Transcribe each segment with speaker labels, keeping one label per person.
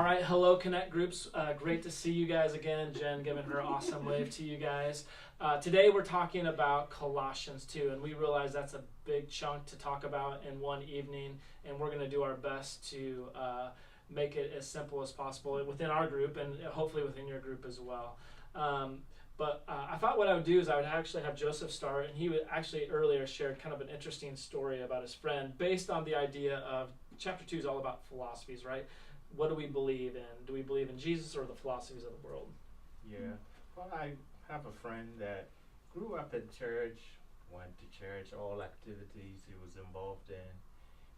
Speaker 1: right, hello Connect groups. Great to see you guys again. Jen giving her awesome wave to you guys. Today we're talking about Colossians 2, and we realize that's a big chunk to talk about in one evening, and we're going to do our best to make it as simple as possible within our group and hopefully within your group as well. But I thought what I would do is I would actually have Joseph start, and he would actually earlier shared kind of an interesting story about his friend based on the idea of chapter 2 is all about philosophies, right? What do we believe in? Do we believe in Jesus or the philosophies of the world?
Speaker 2: Yeah. Well, I have a friend that grew up in church, went to church, all activities he was involved in,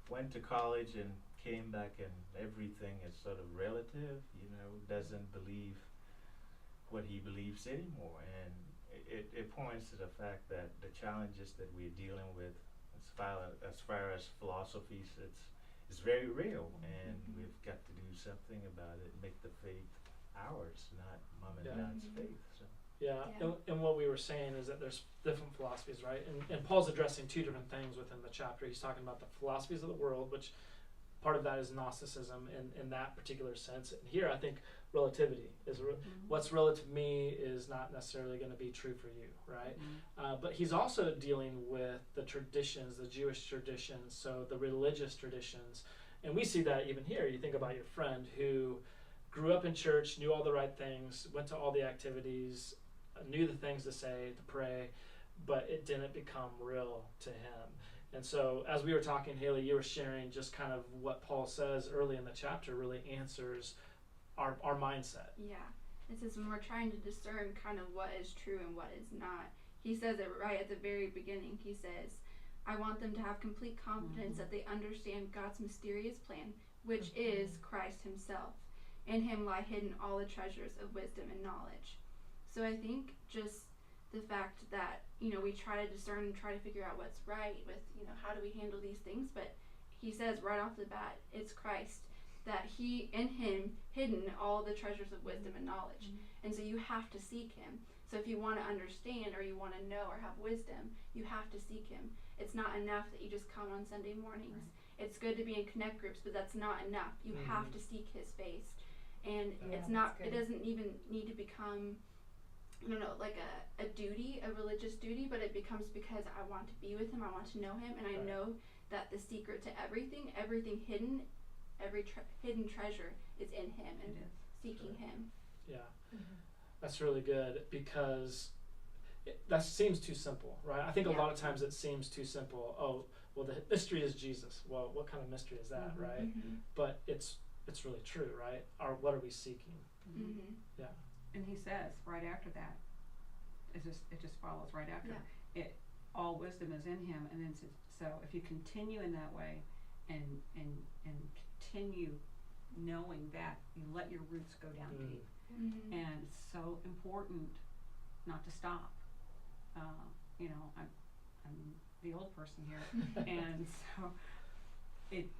Speaker 2: went to college and came back, and everything is sort of relative, doesn't believe what he believes anymore. And it points to the fact that the challenges that we're dealing with as far as philosophies, it's very real, and we've got to do something about it, make the faith ours, not mom and dad's faith. So.
Speaker 1: Yeah. And what we were saying is that there's different philosophies, right? And Paul's addressing two different things within the chapter. He's talking about the philosophies of the world, which part of that is Gnosticism in that particular sense. And here I think relativity is what's relative to me is not necessarily going to be true for you, right? But he's also dealing with the traditions, the Jewish traditions, so the religious traditions. And we see that even here. You think about your friend who grew up in church, knew all the right things, went to all the activities, knew the things to say, to pray, but it didn't become real to him. And so as we were talking, Haley, you were sharing just kind of what Paul says early in the chapter really answers our mindset.
Speaker 3: Yeah. It says when we're trying to discern kind of what is true and what is not, he says it right at the very beginning. He says, I want them to have complete confidence that they understand God's mysterious plan, which is Christ himself. In him lie hidden all the treasures of wisdom and knowledge. So I think just the fact that, we try to discern and try to figure out what's right with, how do we handle these things? But he says right off the bat, it's Christ, that in him hidden all the treasures of wisdom and knowledge. And so you have to seek him. So if you want to understand or you want to know or have wisdom, you have to seek him. It's not enough that you just come on Sunday mornings. Right. It's good to be in Connect groups, but that's not enough. You have to seek his face. And it doesn't even need to become, like a duty, a religious duty, but it becomes because I want to be with him, I want to know him, and I know that the secret to everything hidden, every hidden treasure is in him and seeking him. Yeah,
Speaker 1: that's really good because that seems too simple, right? I think a lot of times it seems too simple. Oh, well, the mystery is Jesus. Well, what kind of mystery is that, right? But it's really true, right? What are we seeking? Yeah.
Speaker 4: And he says right after that, it just follows right after it. All wisdom is in him, and then so if you continue in that way, and continue knowing that, you let your roots go down deep, and it's so important not to stop. I'm the old person here, and so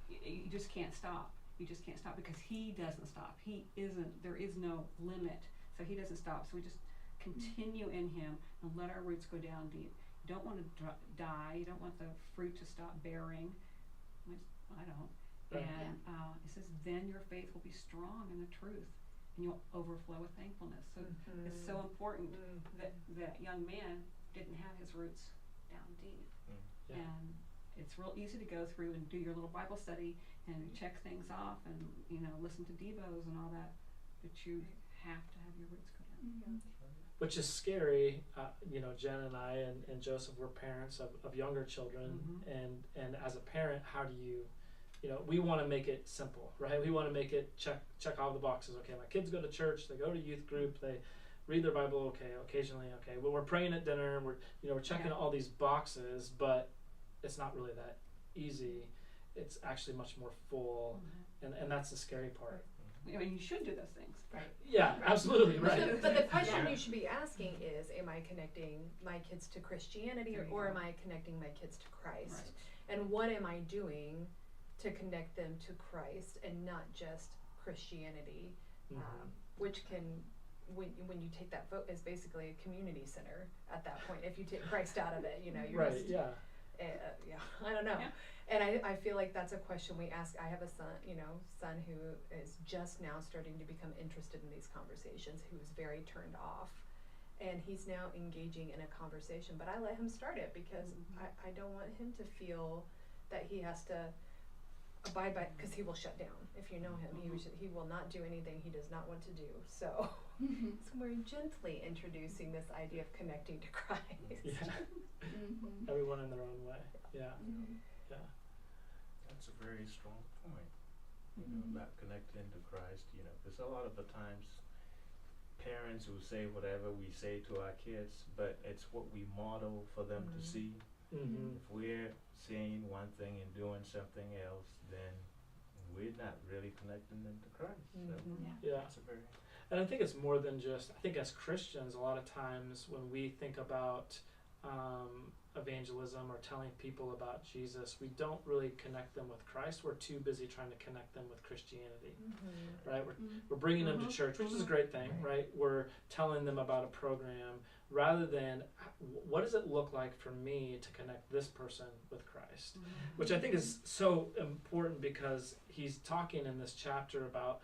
Speaker 4: you just can't stop. You just can't stop because he doesn't stop. There is no limit. So he doesn't stop. So we just continue in him and let our roots go down deep. You don't want to die. You don't want the fruit to stop bearing. I don't. And it says, then your faith will be strong in the truth, and you'll overflow with thankfulness. So it's so important that that young man didn't have his roots down deep. And it's real easy to go through and do your little Bible study and check things off and listen to devos and all that, but you have to have your roots go down.
Speaker 1: Which is scary. Jen and I and Joseph were parents of younger children, and as a parent, how do you, we want to make it simple, right? We want to make it check all the boxes. Okay, my kids go to church, they go to youth group, they read their Bible, okay, occasionally, okay. Well, we're praying at dinner, we're checking all these boxes, but it's not really that easy. It's actually much more full, and that's the scary part.
Speaker 4: You should do those things.
Speaker 1: Right. Yeah, absolutely, right.
Speaker 5: But the question you should be asking is, am I connecting my kids to Christianity or am I connecting my kids to Christ? Right. And what am I doing to connect them to Christ and not just Christianity, which can, when you take that vote, is basically a community center at that point. If you take Christ out of it, you're
Speaker 1: right,
Speaker 5: just, Yeah, I don't know.
Speaker 4: Yeah.
Speaker 5: And I feel like that's a question we ask. I have a son who is just now starting to become interested in these conversations, who was very turned off. And he's now engaging in a conversation, but I let him start it because I don't want him to feel that he has to abide by, because he will shut down. If you know him, he will not do anything he does not want to do. So we're gently introducing this idea of connecting to Christ.
Speaker 1: Yeah. Everyone in their own way. Yeah. Yeah.
Speaker 2: That's a very strong point, about connecting to Christ, because a lot of the times parents will say whatever we say to our kids, but it's what we model for them to see. If we're saying one thing and doing something else, then we're not really connecting them to Christ. So
Speaker 1: Yeah.
Speaker 2: that's a very...
Speaker 1: And I think it's more than just, I think as Christians, a lot of times when we think about evangelism or telling people about Jesus, we don't really connect them with Christ. We're too busy trying to connect them with Christianity, right? We're bringing them to church, which is a great thing, right? We're telling them about a program rather than what does it look like for me to connect this person with Christ, which I think is so important because he's talking in this chapter about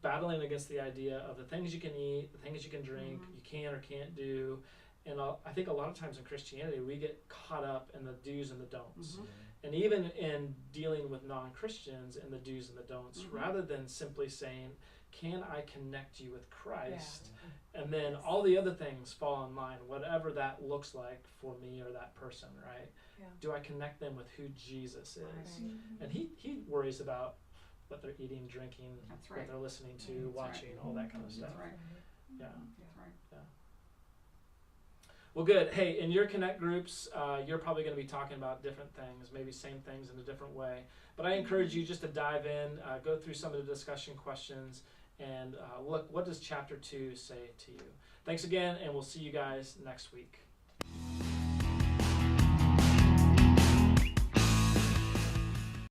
Speaker 1: battling against the idea of the things you can eat, the things you can drink, you can or can't do. And I think a lot of times in Christianity, we get caught up in the do's and the don'ts. And even in dealing with non-Christians in the do's and the don'ts, rather than simply saying, can I connect you with Christ? And then all the other things fall in line, whatever that looks like for me or that person, right?
Speaker 5: Yeah.
Speaker 1: Do I connect them with who Jesus is?
Speaker 5: Right.
Speaker 1: And he worries about what they're eating, drinking,
Speaker 4: That's
Speaker 1: what
Speaker 4: right.
Speaker 1: they're listening to,
Speaker 4: That's
Speaker 1: watching, all that kind of stuff.
Speaker 4: That's right.
Speaker 1: Yeah.
Speaker 4: That's right.
Speaker 1: Well, good. Hey, in your Connect groups, you're probably going to be talking about different things, maybe same things in a different way. But I encourage you just to dive in, go through some of the discussion questions, and look, what does chapter 2 say to you? Thanks again, and we'll see you guys next week.